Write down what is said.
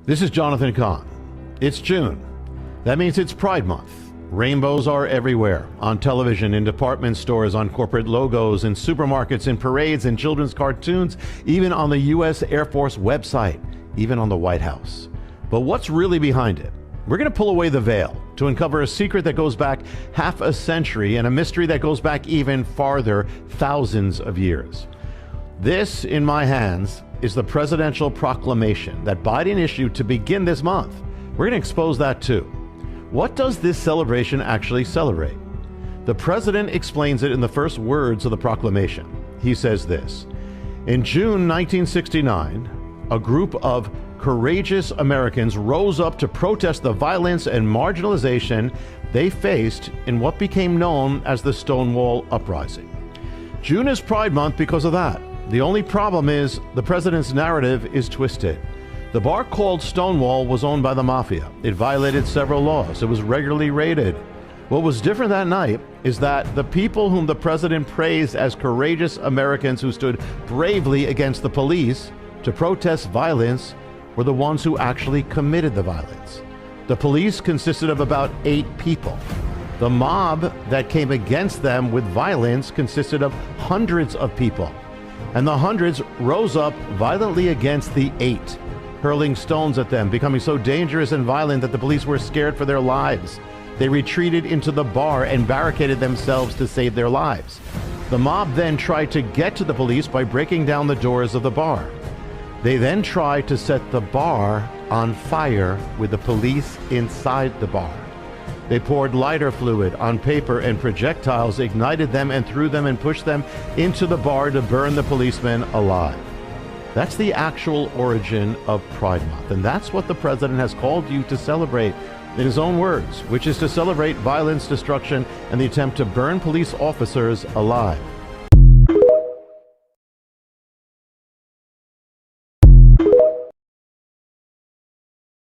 This is Jonathan Cahn. It's June. That means it's Pride Month. Rainbows are everywhere, on television, in department stores, on corporate logos, in supermarkets, in parades, in children's cartoons, even on the U.S. Air Force website, even on the White House. But what's really behind it? We're going to pull away the veil to uncover a secret that goes back half a century and a mystery that goes back even farther, thousands of years. This, in my hands, is the presidential proclamation that Biden issued to begin this month. We're going to expose that too. What does this celebration actually celebrate? The president explains it in the first words of the proclamation. He says this: in June 1969, a group of courageous Americans rose up to protest the violence and marginalization they faced in what became known as the Stonewall Uprising. June is Pride Month because of that. The only problem is the president's narrative is twisted. The bar called Stonewall was owned by the mafia. It violated several laws. It was regularly raided. What was different that night is that the people whom the president praised as courageous Americans who stood bravely against the police to protest violence were the ones who actually committed the violence. The police consisted of about 8 people. The mob that came against them with violence consisted of hundreds of people. And the hundreds rose up violently against the 8, hurling stones at them, becoming so dangerous and violent that the police were scared for their lives. They retreated into the bar and barricaded themselves to save their lives. The mob then tried to get to the police by breaking down the doors of the bar. They then tried to set the bar on fire with the police inside the bar. They poured lighter fluid on paper and projectiles, ignited them and threw them and pushed them into the bar to burn the policemen alive. That's the actual origin of Pride Month, and that's what the president has called you to celebrate in his own words, which is to celebrate violence, destruction, and the attempt to burn police officers alive.